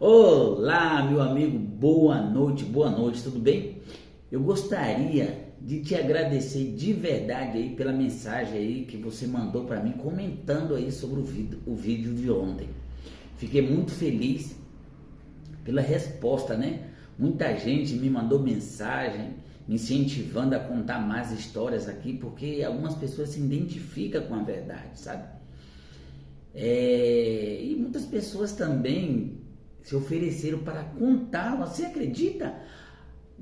Olá, meu amigo, boa noite, tudo bem? Eu gostaria de te agradecer de verdade aí pela mensagem aí que você mandou para mim comentando aí sobre o vídeo de ontem. Fiquei muito feliz pela resposta, né? Muita gente me mandou mensagem me incentivando a contar mais histórias aqui, porque algumas pessoas se identificam com a verdade, sabe? E muitas pessoas também se ofereceram para contar. Você acredita?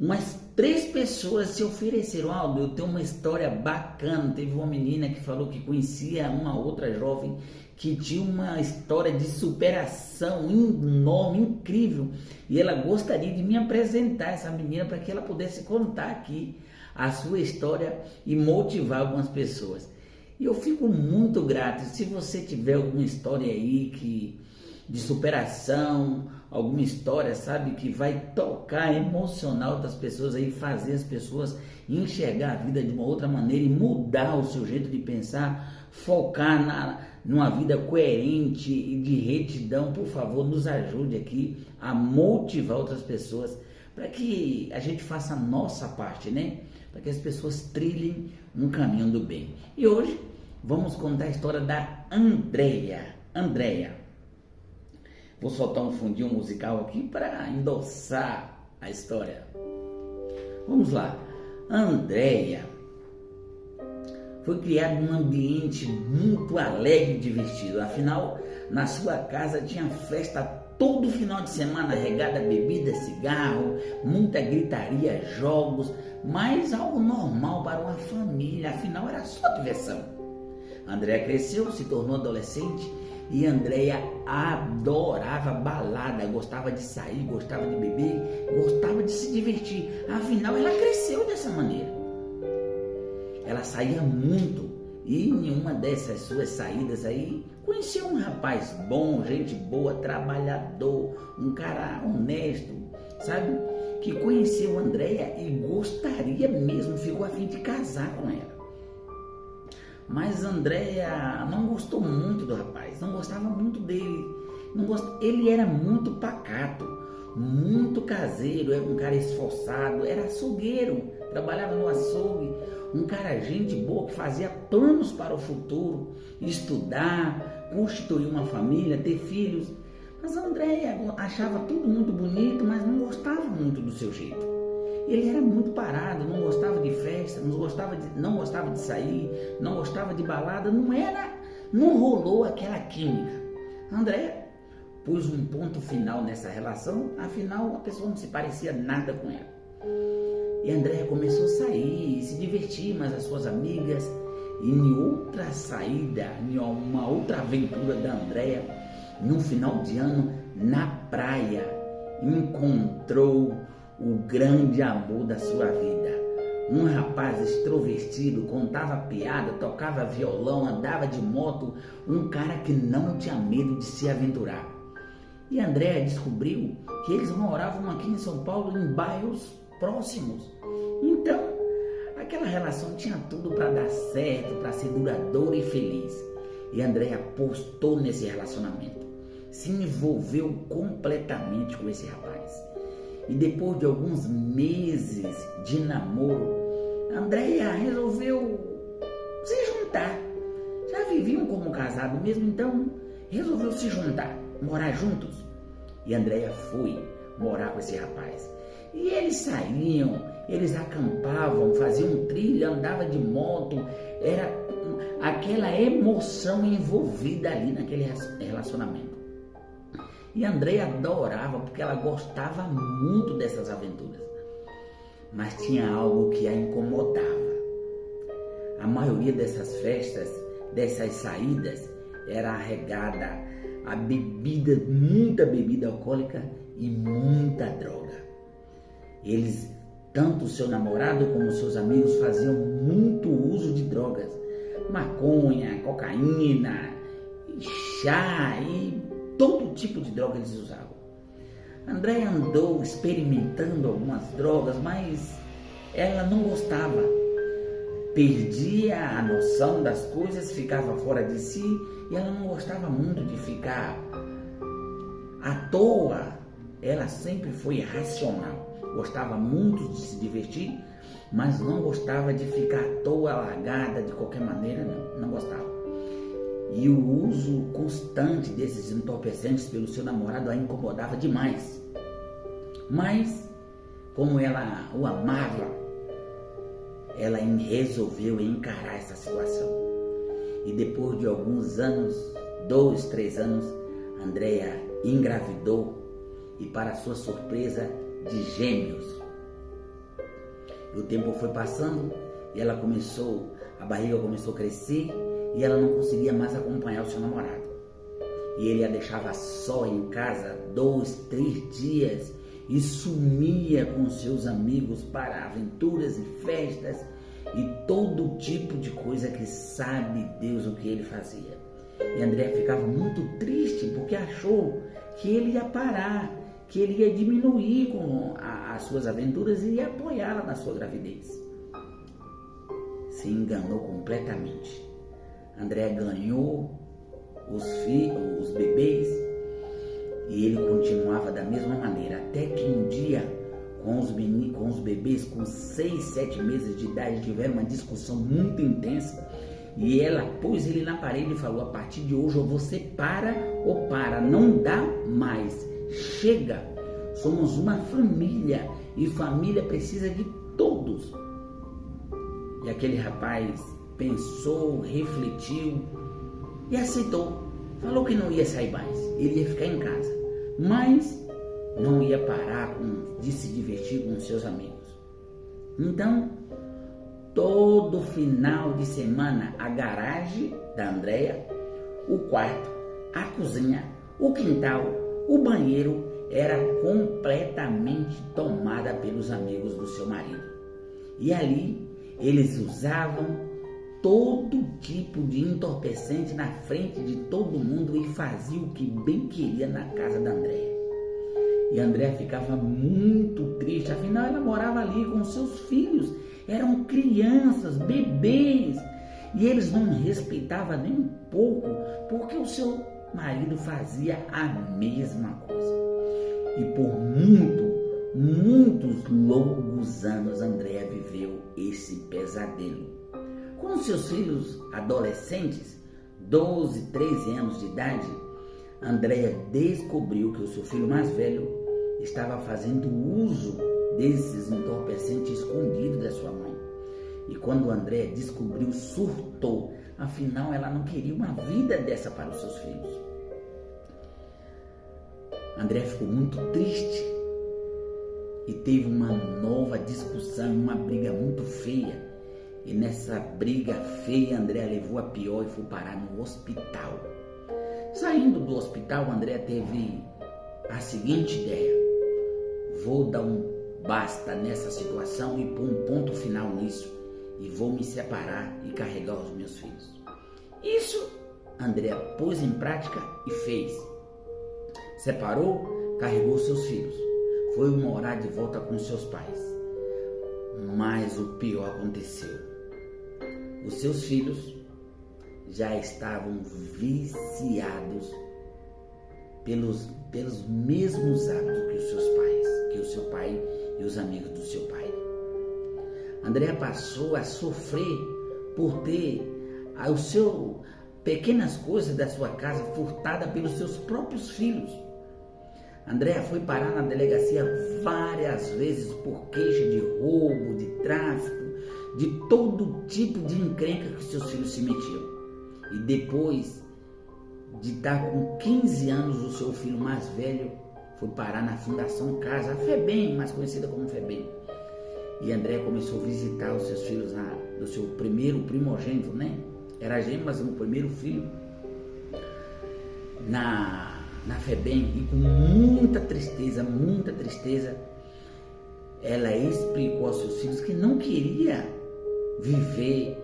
Umas 3 pessoas se ofereceram. Aldo, eu tenho uma história bacana. Teve uma menina que falou que conhecia uma outra jovem que tinha uma história de superação enorme, incrível, e ela gostaria de me apresentar essa menina para que ela pudesse contar aqui a sua história e motivar algumas pessoas. E eu fico muito grato. Se você tiver alguma história aí de superação, alguma história, sabe, que vai tocar emocional das pessoas aí, fazer as pessoas enxergar a vida de uma outra maneira e mudar o seu jeito de pensar, focar numa vida coerente e de retidão, por favor, nos ajude aqui a motivar outras pessoas para que a gente faça a nossa parte, né? Para que as pessoas trilhem um caminho do bem. E hoje vamos contar a história da Andréia. Vou soltar um fundinho musical aqui para endossar a história. Vamos lá. Andréia foi criada num ambiente muito alegre e divertido. Afinal, na sua casa tinha festa todo final de semana, regada a bebida, cigarro, muita gritaria, jogos, mas algo normal para uma família. Afinal, era só diversão. Andréia cresceu, se tornou adolescente e Andréia adorava balada, gostava de sair, gostava de beber, gostava de se divertir. Afinal, ela cresceu dessa maneira. Ela saía muito e em uma dessas suas saídas aí, conheceu um rapaz bom, gente boa, trabalhador, um cara honesto, sabe? Que conheceu Andréia e gostaria mesmo, ficou a fim de casar com ela. Mas Andréia não gostou muito do rapaz, não gostava muito dele. Ele era muito pacato, muito caseiro, era um cara esforçado, era açougueiro, trabalhava no açougue, um cara gente boa que fazia planos para o futuro, estudar, constituir uma família, ter filhos. Mas Andréia achava tudo muito bonito, mas não gostava muito do seu jeito. Ele era muito parado, não gostava de festa, não gostava de sair, não gostava de balada, não rolou aquela química. Andréia pôs um ponto final nessa relação, afinal a pessoa não se parecia nada com ela. E Andréia começou a sair, se divertir mais as suas amigas, e em outra saída, em uma outra aventura da Andréia, no final de ano, na praia, encontrou o grande amor da sua vida. Um rapaz extrovertido, contava piada, tocava violão, andava de moto, um cara que não tinha medo de se aventurar. E Andréia descobriu que eles moravam aqui em São Paulo, em bairros próximos. Então, aquela relação tinha tudo para dar certo, para ser duradoura e feliz. E Andréia apostou nesse relacionamento, se envolveu completamente com esse rapaz. E depois de alguns meses de namoro, Andréia resolveu se juntar. Já viviam como casados mesmo, então resolveu se juntar, morar juntos. E Andréia foi morar com esse rapaz. E eles saíam, eles acampavam, faziam trilha, andavam de moto. Era aquela emoção envolvida ali naquele relacionamento. E Andréia adorava, porque ela gostava muito dessas aventuras. Mas tinha algo que a incomodava. A maioria dessas festas, dessas saídas, era regada a bebida, muita bebida alcoólica e muita droga. Eles, tanto o seu namorado como seus amigos, faziam muito uso de drogas. Maconha, cocaína, chá e todo tipo de droga eles usavam. Andréia andou experimentando algumas drogas, mas ela não gostava. Perdia a noção das coisas, ficava fora de si e ela não gostava muito de ficar à toa ela sempre foi racional. Gostava muito de se divertir, mas não gostava de ficar à toa, largada de qualquer maneira, não gostava. E o uso constante desses entorpecentes pelo seu namorado a incomodava demais. Mas, como ela o amava, ela resolveu encarar essa situação. E depois de alguns anos, 2, 3 anos, Andréia engravidou e, para sua surpresa, de gêmeos. E o tempo foi passando e a barriga começou a crescer e ela não conseguia mais acompanhar o seu namorado. E ele a deixava só em casa 2, 3 dias e sumia com seus amigos para aventuras e festas e todo tipo de coisa que sabe Deus o que ele fazia. E Andréia ficava muito triste porque achou que ele ia parar, que ele ia diminuir com as suas aventuras e ia apoiá-la na sua gravidez. Se enganou completamente. Andréia ganhou os bebês e ele continuava da mesma maneira, até que um dia, com os bebês com 6, 7 meses de idade, tiveram uma discussão muito intensa e ela pôs ele na parede e falou: a partir de hoje ou você para ou para, não dá mais, chega, somos uma família e família precisa de todos. E aquele rapaz pensou, refletiu e aceitou. Falou que não ia sair mais, ele ia ficar em casa, mas não ia parar de se divertir com seus amigos. Então, todo final de semana, a garagem da Andréia, o quarto, a cozinha, o quintal, o banheiro era completamente tomada pelos amigos do seu marido. E ali eles usavam todo tipo de entorpecente na frente de todo mundo e faziam o que bem queria na casa da Andréia. E a Andréia ficava muito triste, afinal ela morava ali com seus filhos, eram crianças, bebês, e eles não respeitavam nem um pouco, porque o seu marido fazia a mesma coisa. E por muitos longos anos Andréia viveu esse pesadelo. Com seus filhos adolescentes, 12, 13 anos de idade, Andréia descobriu que o seu filho mais velho estava fazendo uso desses entorpecentes escondidos da sua mãe. E quando Andréia descobriu, surtou. Afinal, ela não queria uma vida dessa para os seus filhos. Andréia ficou muito triste e teve uma nova discussão, uma briga muito feia. E nessa briga feia, Andréia levou a pior e foi parar no hospital. Saindo do hospital, Andréia teve a seguinte ideia: vou dar um basta nessa situação e pôr um ponto final nisso, e vou me separar e carregar os meus filhos. Isso Andréia pôs em prática e fez. Separou, carregou seus filhos, foi morar de volta com seus pais. Mas o pior aconteceu. Os seus filhos já estavam viciados pelos mesmos hábitos que os seus pais, que o seu pai e os amigos do seu pai. Andréia passou a sofrer por ter pequenas coisas da sua casa furtadas pelos seus próprios filhos. Andréia foi parar na delegacia várias vezes por queixa de roubo, de tráfico, de todo tipo de encrenca que seus filhos se metiam. E depois de estar com 15 anos, o seu filho mais velho foi parar na Fundação Casa, a FEBEM, mais conhecida como FEBEM. E Andréia começou a visitar os seus filhos do seu primeiro primogênito, né? Era gêmeo, mas o primeiro filho na FEBEM, e com muita tristeza, ela explicou aos seus filhos que não queria viver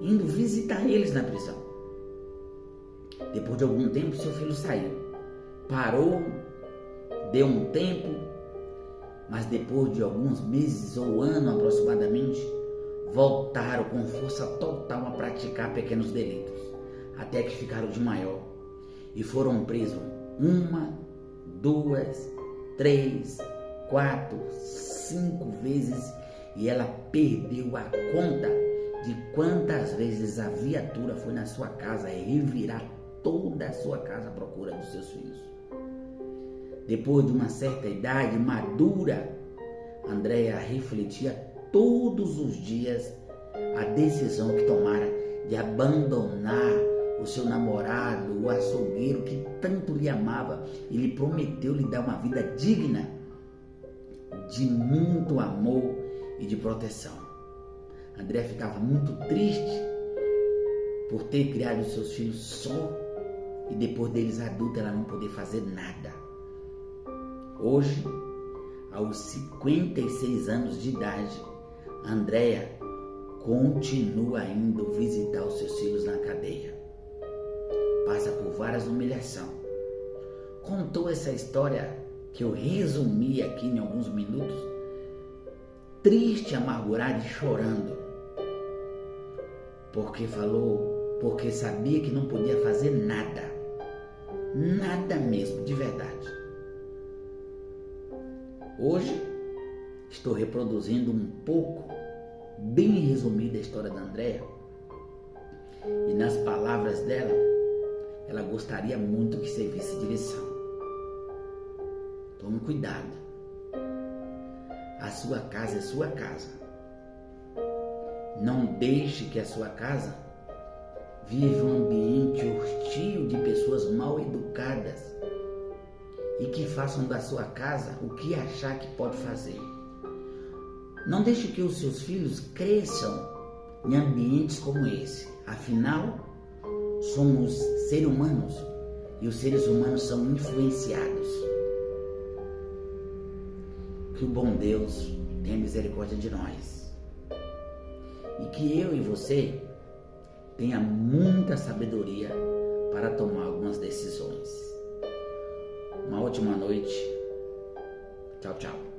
indo visitar eles na prisão. Depois de algum tempo, seu filho saiu, parou, deu um tempo, mas depois de alguns meses ou ano aproximadamente, voltaram com força total a praticar pequenos delitos, até que ficaram de maior e foram presos 1, 2, 3, 4, 5 vezes e ela perdeu a conta de quantas vezes a viatura foi na sua casa revirar toda a sua casa à procura dos seus filhos. Depois de uma certa idade madura, Andréia refletia todos os dias a decisão que tomara de abandonar o seu namorado, o açougueiro que tanto lhe amava e lhe prometeu lhe dar uma vida digna de muito amor e de proteção. Andréia ficava muito triste por ter criado os seus filhos só e depois deles adultos ela não poder fazer nada. Hoje, aos 56 anos de idade, Andréia continua indo visitar os seus filhos na cadeia. Passa por várias humilhações. Contou essa história que eu resumi aqui em alguns minutos, triste, amargurada e chorando, porque sabia que não podia fazer nada, nada mesmo, de verdade. Hoje estou reproduzindo um pouco, bem resumida, a história da Andréia, e nas palavras dela, ela gostaria muito que servisse de lição. Tome cuidado. A sua casa é sua casa. Não deixe que a sua casa viva um ambiente hostil de pessoas mal educadas e que façam da sua casa o que achar que pode fazer. Não deixe que os seus filhos cresçam em ambientes como esse. Afinal, somos seres humanos e os seres humanos são influenciados. Que o bom Deus tenha misericórdia de nós e que eu e você tenha muita sabedoria para tomar algumas decisões. Uma ótima noite. Tchau, tchau.